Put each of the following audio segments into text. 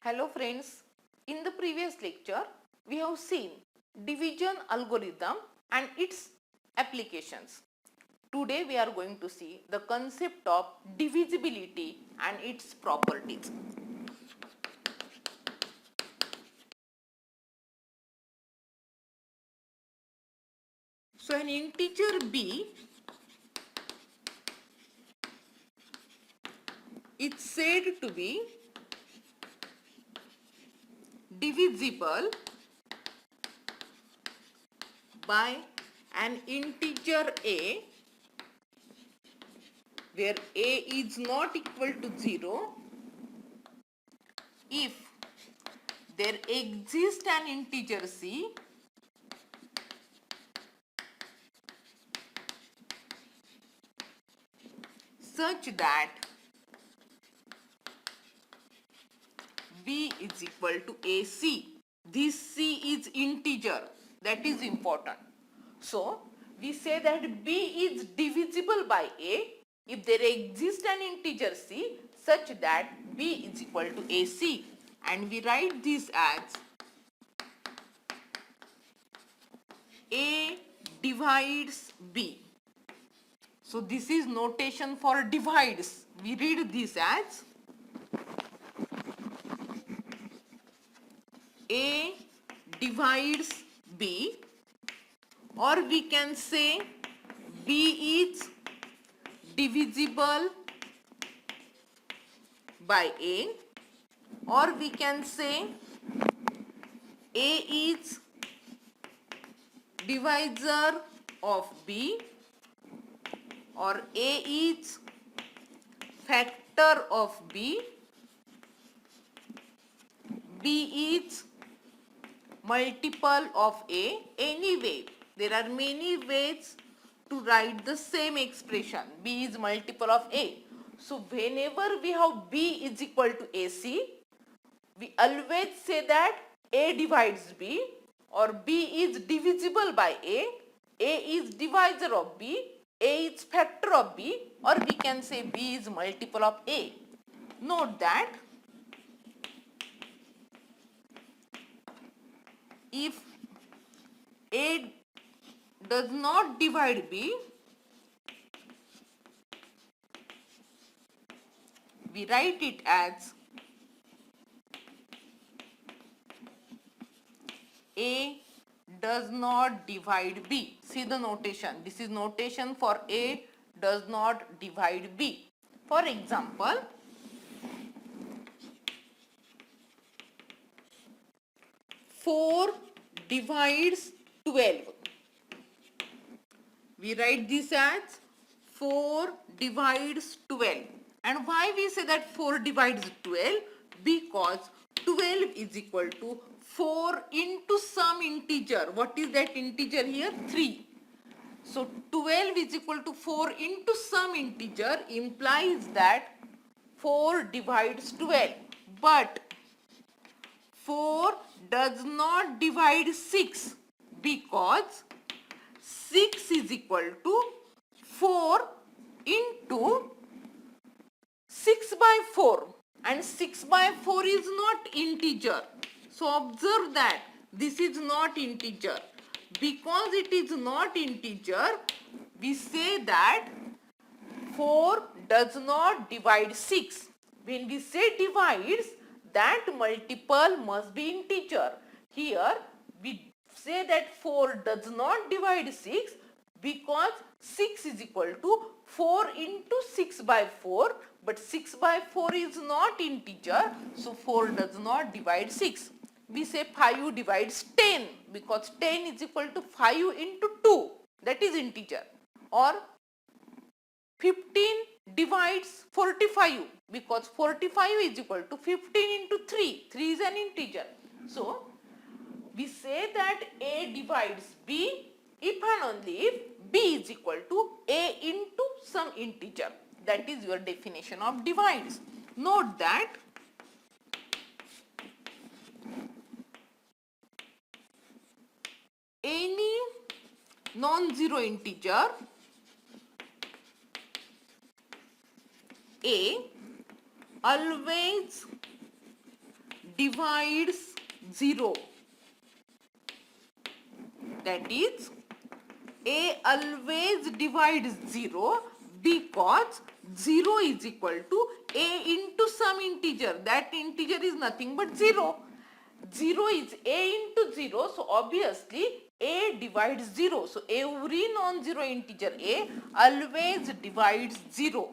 Hello friends, in the previous lecture we have seen division algorithm and its applications. Today we are going to see the concept of divisibility and its properties. So an integer b is said to be divisible by an integer a where a is not equal to 0 if there exists an integer c such that b is equal to ac. This c is integer, that is important. So we say that b is divisible by a if there exists an integer c such that b is equal to ac, and we write this as a divides b. So this is notation for divides. We read this as a divides b, or we can say b is divisible by a, or we can say a is divisor of b, or a is factor of b, b is multiple of a. Anyway, there are many ways to write the same expression. B is multiple of a. So whenever we have b is equal to ac, we always say that a divides b, or b is divisible by a is divisor of b, a is factor of b, or we can say b is multiple of a. Note that if a does not divide b, we write it as a does not divide b. See the notation. This is notation for a does not divide b. For example, four divides 12. We write this as 4 divides 12. And why we say that 4 divides 12? Because 12 is equal to 4 into some integer. What is that integer here? 3. So 12 is equal to 4 into some integer implies that 4 divides 12. But 4 does not divide 6 because 6 is equal to 4 into 6 by 4, and 6 by 4 is not integer. So observe that this is not integer. Because it is not integer, we say that 4 does not divide 6. When we say divides, that multiple must be integer. Here we say that 4 does not divide 6 because 6 is equal to 4 into 6 by 4, but 6 by 4 is not integer, so 4 does not divide 6. We say 5 divides 10 because 10 is equal to 5 into 2, that is integer, or 15 divides 45 because 45 is equal to 15 into 3. 3 is an integer. So we say that a divides b if and only if b is equal to a into some integer. That is your definition of divides. Note that any non-zero integer a always divides 0. That is, A always divides 0 because 0 is equal to A into some integer. That integer is nothing but 0. 0 is A into 0, so obviously A divides 0. So every non-zero integer A always divides 0.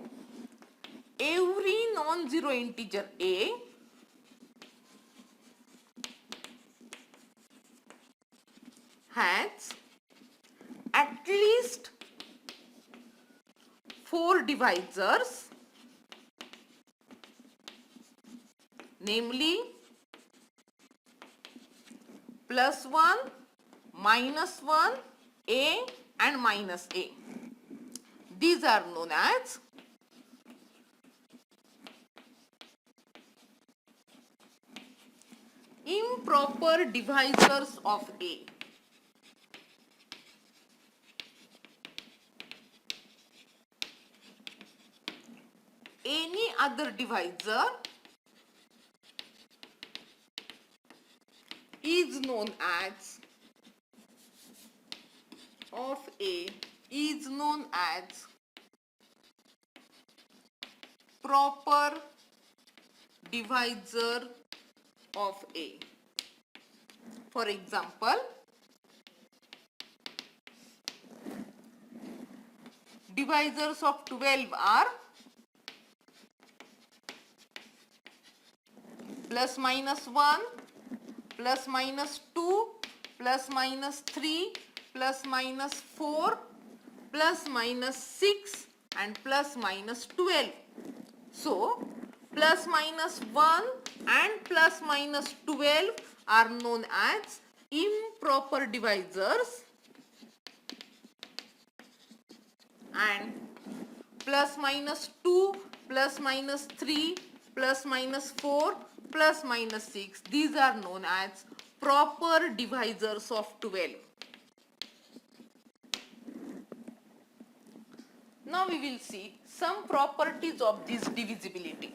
Every non-zero integer A has at least 4 divisors, namely +1, -1, A and minus A. These are known as improper divisors of A. Any other divisor is known as of A is known as proper divisor of A. For example, divisors of 12 are +-1, +-2, +-3, +-4, +-6 and +-12. So, +-1 and +-12 are known as improper divisors, and +-2, +-3, +-4, +-6, these are known as proper divisors of 12. Now we will see some properties of this divisibility.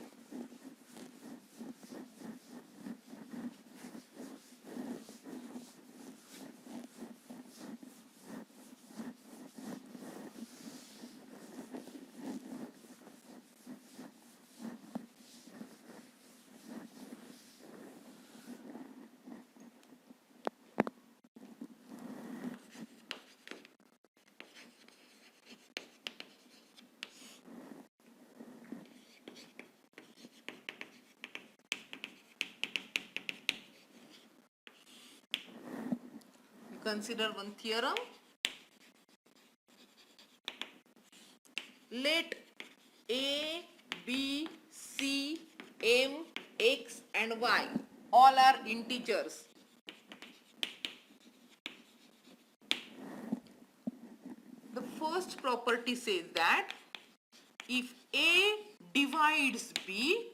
Consider one theorem. Let A, B, C, M, X and Y all are integers. The first property says that if A divides B,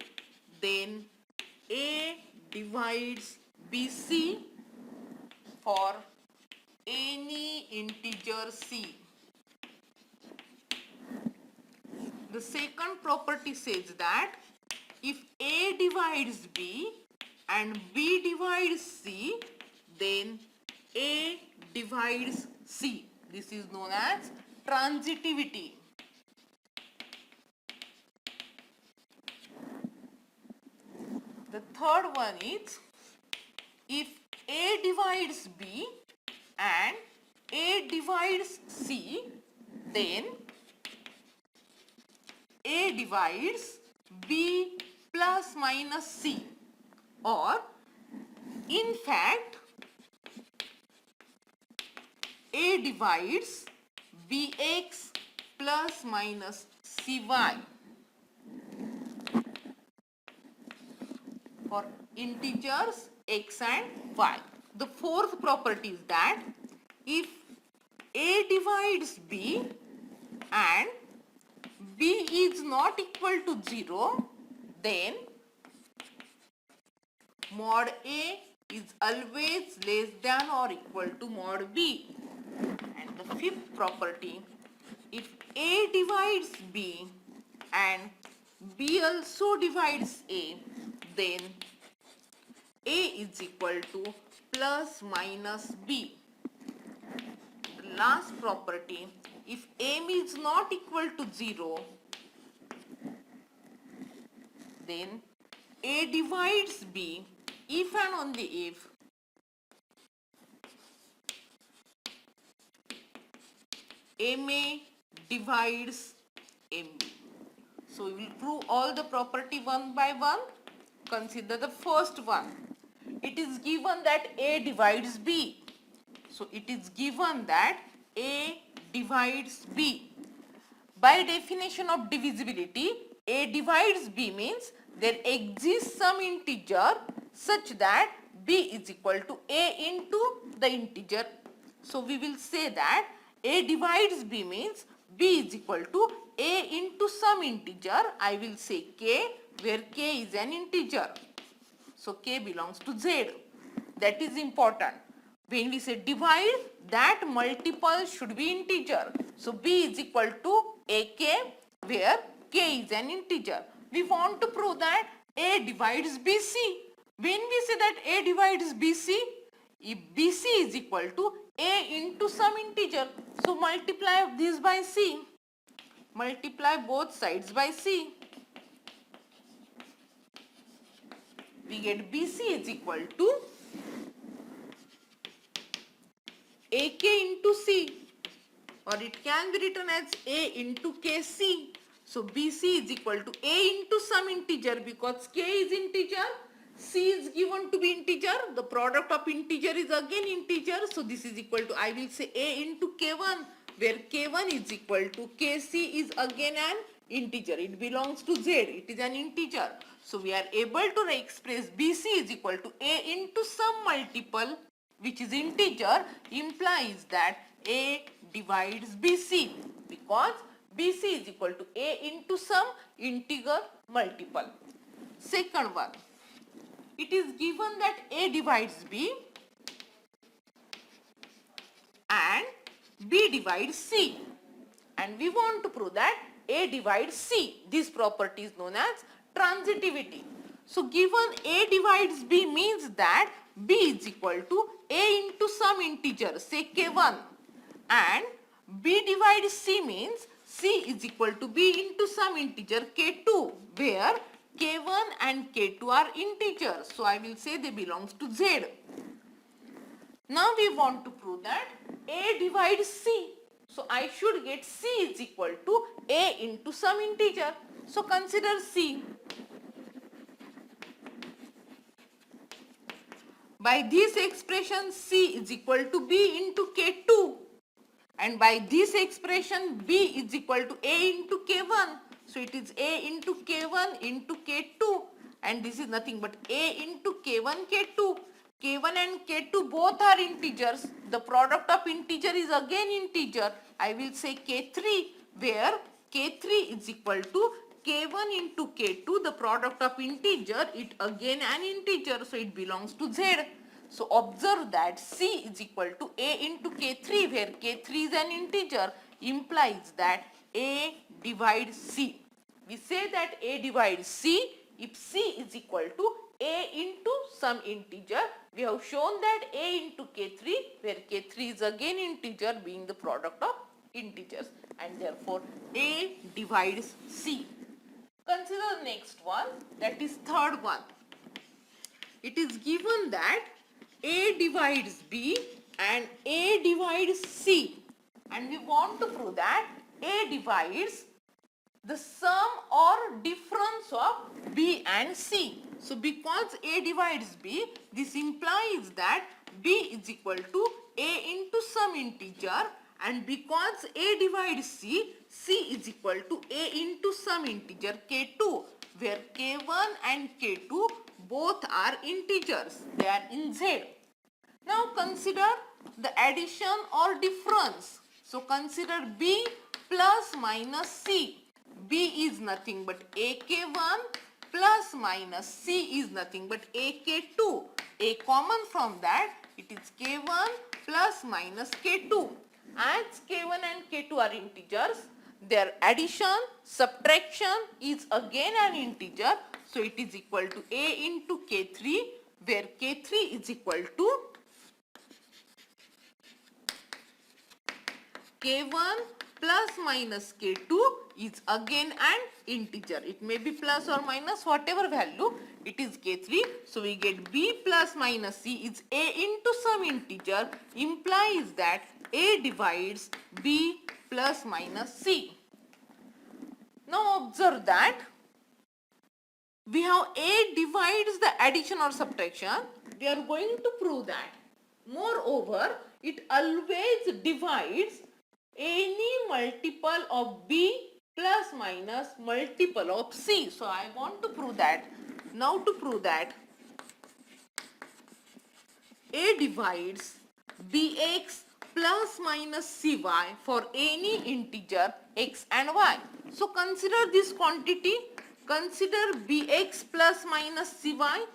then A divides BC for any integer C. The second property says that if A divides B and B divides C, then A divides C. This is known as transitivity. The third one is if A divides B and A divides C, then A divides B plus minus C, or in fact A divides Bx plus minus Cy for integers x and y. The fourth property is that if A divides B and B is not equal to 0, then mod A is always less than or equal to mod B. And the fifth property, if A divides B and B also divides A, then A is equal to plus minus B. The last property, if M is not equal to 0, then A divides B if and only if MA divides MB. So we will prove all the property one by one. Consider the first one. It is given that A divides B. So it is given that A divides B. By definition of divisibility, A divides B means there exists some integer such that B is equal to A into the integer. So we will say that A divides B means B is equal to A into some integer. I will say K, where K is an integer. So K belongs to Z. That is important. When we say divide, that multiple should be integer. So B is equal to AK, where K is an integer. We want to prove that A divides BC. When we say that A divides BC, if BC is equal to A into some integer, so multiply this by C. Multiply both sides by C. We get BC is equal to AK into C, or it can be written as A into KC. So BC is equal to A into some integer, because K is integer, C is given to be integer, the product of integer is again integer, so this is equal to, I will say A into K1, where K1 is equal to KC is again an integer, it belongs to Z, it is an integer. So we are able to express BC is equal to A into some multiple which is integer, implies that A divides BC, because BC is equal to A into some integer multiple. Second one, it is given that A divides B and B divides C, and we want to prove that A divides C. This property is known as transitivity. So given A divides B means that B is equal to A into some integer, say K1, and B divides C means C is equal to B into some integer K2, where K1 and K2 are integers. So I will say they belongs to Z. Now we want to prove that A divides C. So I should get C is equal to A into some integer. So consider C. By this expression, C is equal to B into K2, and by this expression B is equal to A into K1. So it is A into K1 into K2, and this is nothing but A into K1 K2. K1 and K2 both are integers. The product of integer is again integer. I will say K3, where K3 is equal to K1 into K2, the product of integer, it again an integer, so it belongs to Z. So observe that C is equal to A into K3, where K3 is an integer, implies that A divides C. We say that A divides C if C is equal to A into some integer. We have shown that A into K3, where K3 is again integer, being the product of integers, and therefore A divides C. Consider the next one, that is third one. It is given that A divides B and A divides C, and we want to prove that A divides the sum or difference of B and C. So because A divides B, this implies that B is equal to A into some integer, and because A divides C, C is equal to A into some integer K2, where K1 and K2 both are integers, they are in Z. Now consider the addition or difference. So consider B plus minus C. B is nothing but AK1 plus minus C is nothing but AK2. A common from that, it is K1 plus minus K2. As K1 and K2 are integers, their addition, subtraction is again an integer. So it is equal to A into K3 where K3 is equal to K1 plus minus K2 is again an integer. It may be plus or minus whatever value, it is K3. So we get B plus minus C is A into some integer, implies that A divides B plus minus C. Now observe that we have A divides the addition or subtraction. We are going to prove that. Moreover, it always divides any multiple of B plus minus multiple of C. So I want to prove that. Now to prove that A divides Bx plus minus Cy for any integer x and y. So consider this quantity. Consider Bx plus minus Cy.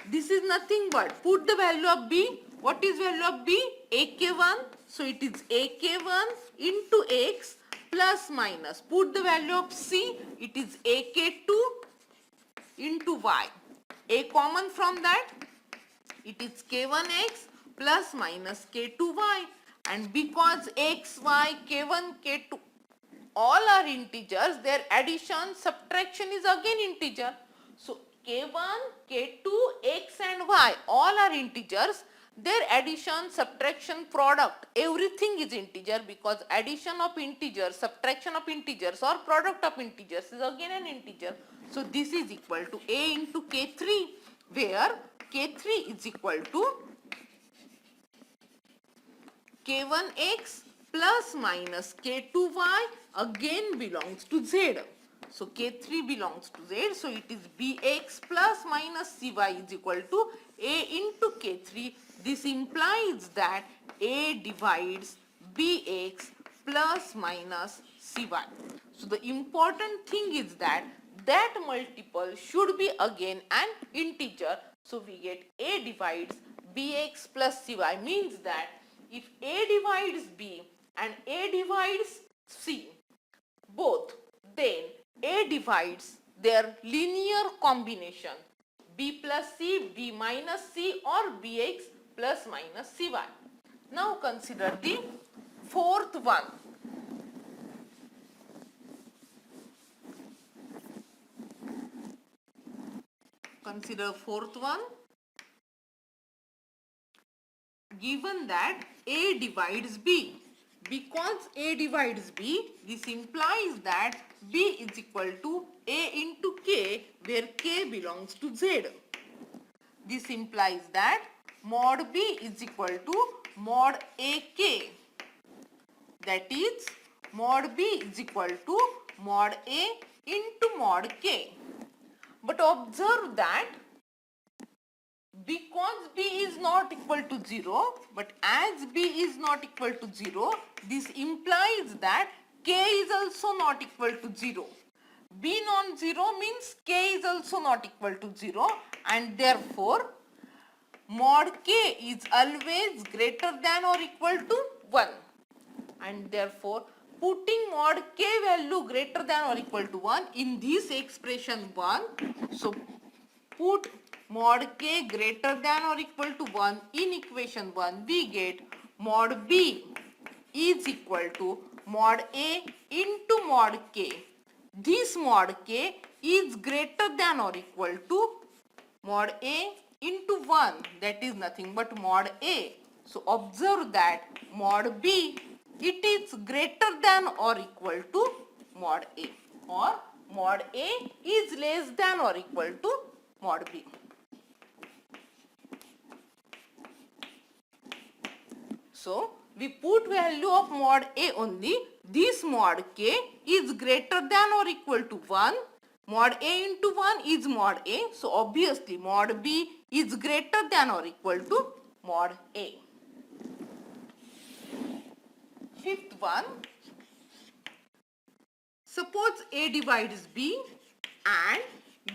This is nothing but put the value of B. What is value of B? AK1. So it is AK1 into X plus minus. Put the value of C. It is AK2 into Y. A common from that. It is K1X plus minus K2Y. And because X, Y, K1, K2 all are integers, their addition, subtraction is again integer. So K1, K2, X and Y all are integers. Their addition, subtraction, product, everything is integer because addition of integers, subtraction of integers or product of integers is again an integer. So this is equal to A into K3 where K3 is equal to K1X plus minus K2Y again belongs to Z. So K3 belongs to Z. So it is Bx plus minus Cy is equal to A into K3. This implies that A divides Bx plus minus Cy. So the important thing is that multiple should be again an integer. So we get A divides Bx plus Cy means that if A divides B and A divides C both, then A divides their linear combination B plus C, B minus C or Bx plus minus Cy. Now consider the fourth one. Consider fourth one. Given that A divides B, because A divides B, this implies that B is equal to A into K where K belongs to Z. This implies that mod B is equal to mod AK. That is mod B is equal to mod A into mod K. But observe that because B is not equal to 0, but as B is not equal to 0, this implies that K is also not equal to 0. B non-zero means K is also not equal to 0 and therefore mod K is always greater than or equal to 1. And therefore putting mod K value greater than or equal to 1 in this expression 1, so put mod K greater than or equal to 1 in equation 1, we get mod B is equal to mod A into mod K. This mod K is greater than or equal to mod A into 1, that is nothing but mod A. So observe that mod B, it is greater than or equal to mod A, or mod A is less than or equal to mod B. So we put value of mod A only. This mod K is greater than or equal to 1. Mod A into 1 is mod A. So obviously mod B is greater than or equal to mod A. Fifth one. Suppose A divides B and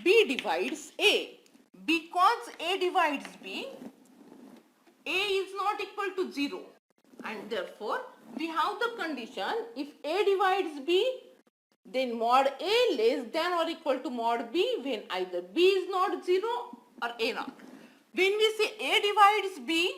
B divides A. Because A divides B, A is not equal to 0. And therefore, we have the condition if A divides B, then mod A less than or equal to mod B when either B is not 0 or A naught. When we say A divides B,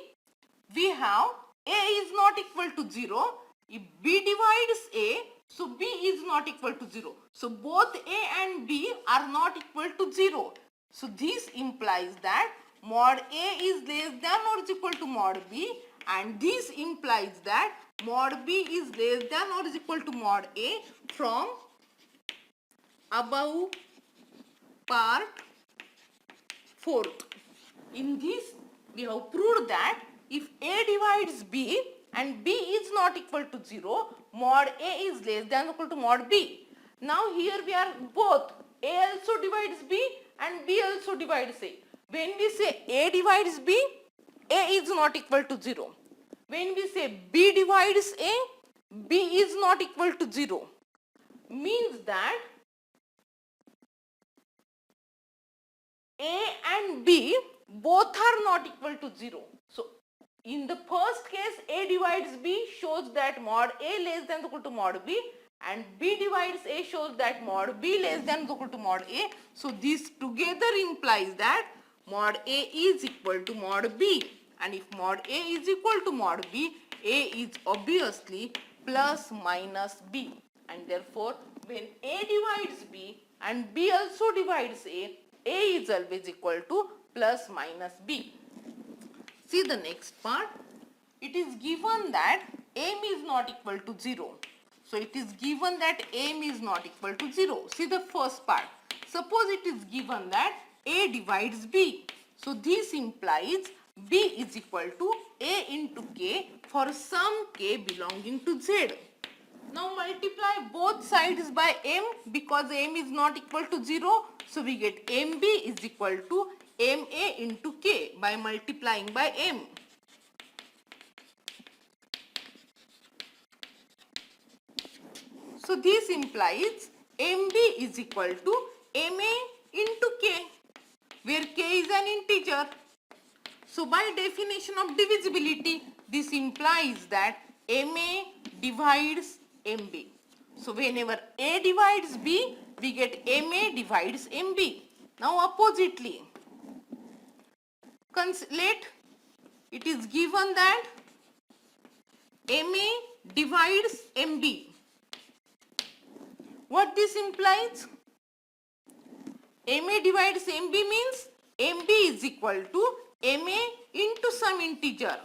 we have A is not equal to 0. If B divides A, so B is not equal to 0. So both A and B are not equal to 0. So this implies that mod A is less than or is equal to mod B, and this implies that mod B is less than or is equal to mod A from above part 4th. In this, we have proved that if A divides B and B is not equal to 0, mod A is less than or equal to mod B. Now here we are both A also divides B and B also divides A. When we say A divides B, A is not equal to 0. When we say B divides A, B is not equal to 0. Means that A and B both are not equal to 0. So in the first case, A divides B shows that mod A less than or equal to mod B, and B divides A shows that mod B less than or equal to mod A. So this together implies that mod A is equal to mod B, and if mod A is equal to mod B, A is obviously plus minus B, and therefore when A divides B and B also divides A is always equal to plus minus B. See the next part. It is given that M is not equal to 0. So it is given that M is not equal to 0. See the first part. Suppose it is given that A divides B. So this implies B is equal to A into K for some K belonging to Z. Now multiply both sides by M because M is not equal to 0. So we get MB is equal to MA into K by multiplying by M. So this implies MB is equal to MA into K, where K is an integer. So by definition of divisibility, this implies that MA divides MB. So whenever A divides B, we get MA divides MB. Now oppositely, let it is given that MA divides MB. What this implies? MA divides MB means MB is equal to MA into some integer.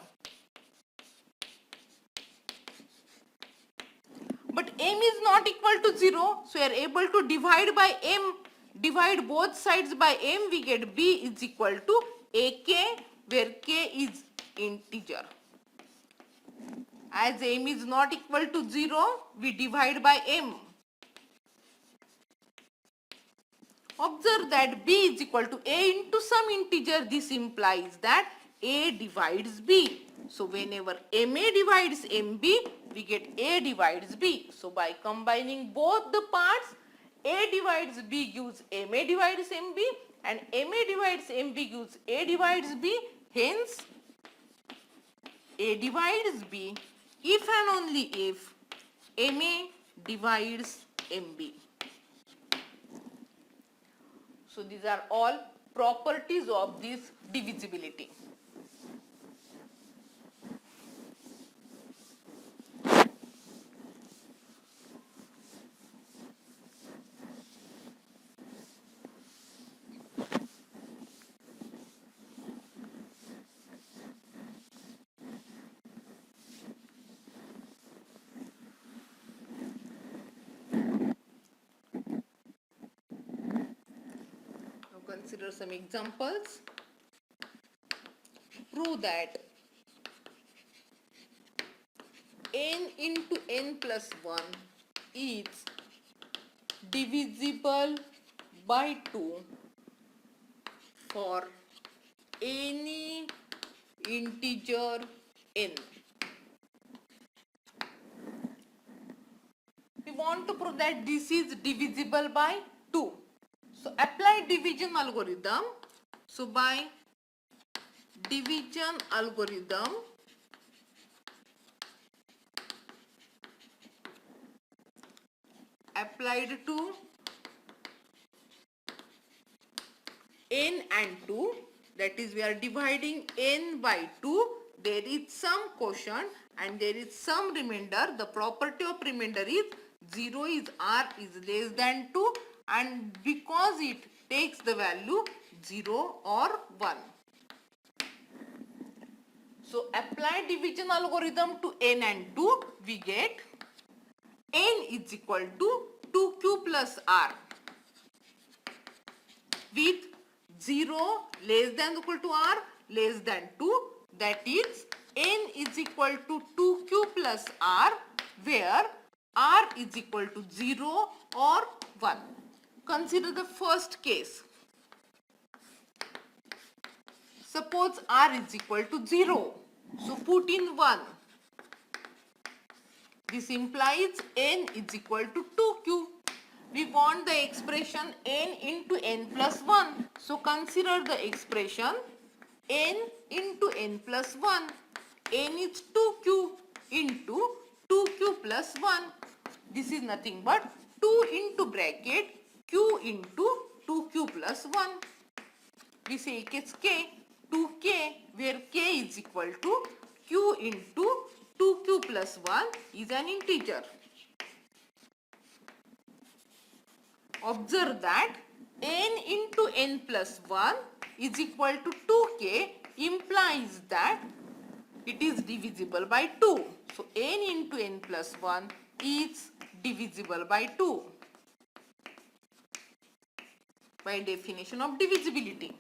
But M is not equal to 0, so we are able to divide by M. Divide both sides by M, we get B is equal to AK, where K is integer. As M is not equal to 0, we divide by M. Observe that B is equal to A into some integer. This implies that A divides B. So whenever MA divides MB, we get A divides B. So by combining both the parts, A divides B gives MA divides MB, and MA divides MB gives A divides B. Hence, A divides B if and only if MA divides MB. So these are all properties of this divisibility. Consider some examples. Prove that n into n plus 1 is divisible by 2 for any integer n. We want to prove that this is divisible by 2. So apply division algorithm. So by division algorithm, applied to n and 2, that is we are dividing n by 2, there is some quotient and there is some remainder. The property of remainder is 0 is r is less than 2, and because it takes the value 0 or 1. So apply division algorithm to n and 2, we get n is equal to 2q plus r with 0 less than or equal to r less than 2, that is n is equal to 2q plus r where r is equal to 0 or 1. Consider the first case. Suppose r is equal to 0. So put in 1. This implies n is equal to 2q. We want the expression n into n plus 1. So consider the expression n into n plus 1. N is 2q into 2q plus 1. This is nothing but 2 into bracket q into 2q plus 1. We say it's k, 2k, where k is equal to q into 2q plus 1 is an integer. Observe that n into n plus 1 is equal to 2k implies that it is divisible by 2. So n into n plus 1 is divisible by 2 by definition of divisibility.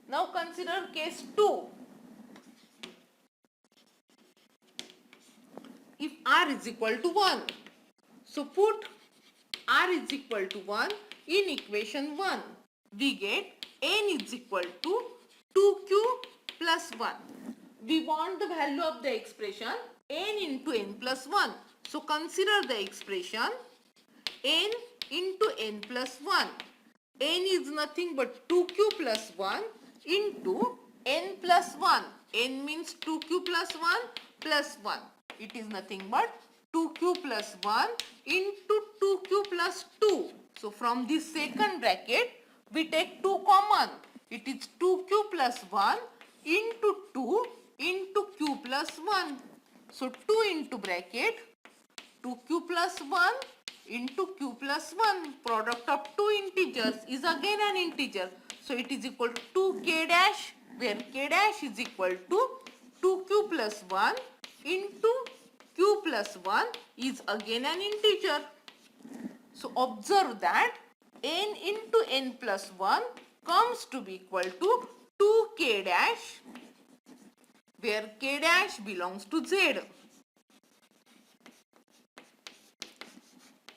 Now consider case 2. If r is equal to 1, so put r is equal to 1 in equation 1. We get n is equal to 2q plus 1. We want the value of the expression n into n plus 1. So consider the expression n into n plus 1. N is nothing but 2q plus 1 into n plus 1. N means 2q plus 1 plus 1. It is nothing but 2q plus 1 into 2q plus 2. So from this second bracket, we take 2 common. It is 2q plus 1 into 2 into q plus 1. So 2 into bracket 2q plus 1 into q plus 1. Product of two integers is again an integer. So it is equal to 2k dash, where k dash is equal to 2q plus 1 into q plus 1 is again an integer. So observe that n into n plus 1 comes to be equal to 2k dash, where k dash belongs to z.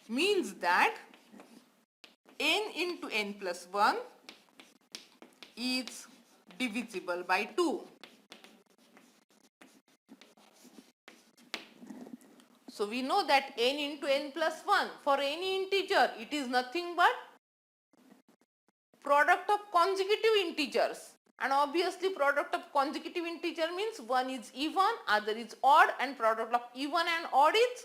Means that n into n plus 1 is divisible by 2. So we know that n into n plus 1 for any integer, it is nothing but product of consecutive integers, and obviously product of consecutive integer means one is even, other is odd, and product of even and odd is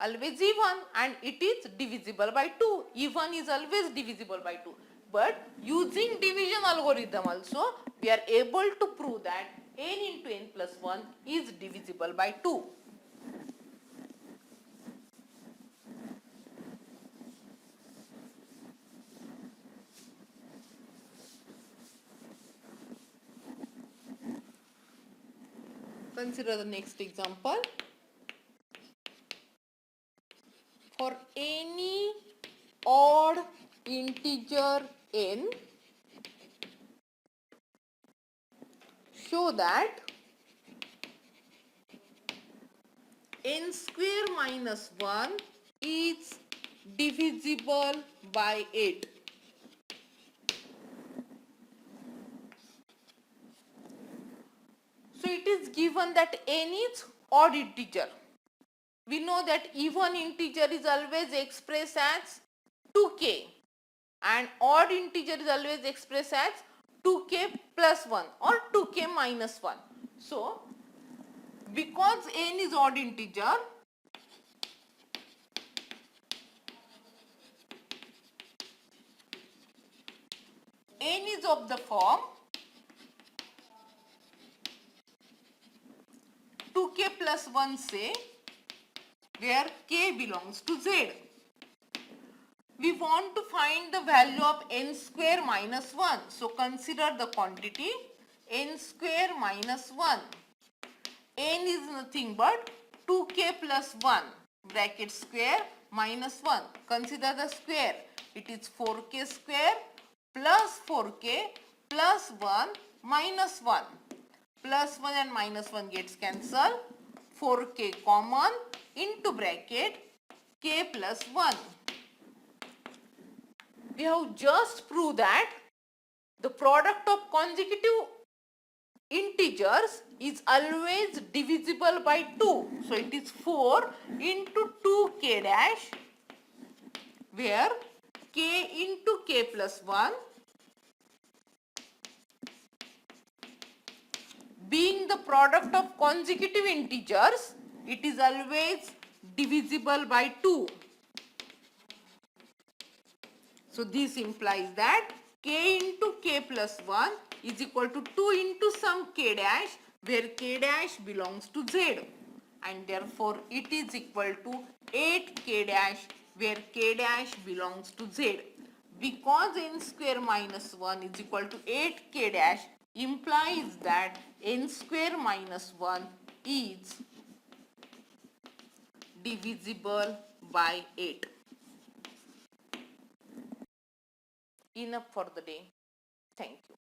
always even, and it is divisible by 2. Even is always divisible by 2. But using division algorithm also, we are able to prove that n into n plus 1 is divisible by 2. Consider the next example. For any odd integer n, show that n square minus 1 is divisible by 8. So it is given that n is odd integer. We know that even integer is always expressed as 2k and odd integer is always expressed as 2k plus 1 or 2k minus 1. So because n is odd integer, n is of the form plus 1 say, where k belongs to z. We want to find the value of n square minus 1. So consider the quantity n square minus 1. N is nothing but 2k plus 1 bracket square minus 1. Consider the square. It is 4k square plus 4k plus 1 minus 1. Plus 1 and minus 1 gets cancelled. 4k common into bracket k plus 1. We have just proved that the product of consecutive integers is always divisible by 2. So it is 4 into 2k dash, where k into k plus 1 being the product of consecutive integers, it is always divisible by 2. So this implies that k into k plus 1 is equal to 2 into some k dash, where k dash belongs to z, and therefore it is equal to 8k dash, where k dash belongs to z. Because n square minus 1 is equal to 8k dash implies that n square minus 1 is divisible by 8. Enough for the day. Thank you.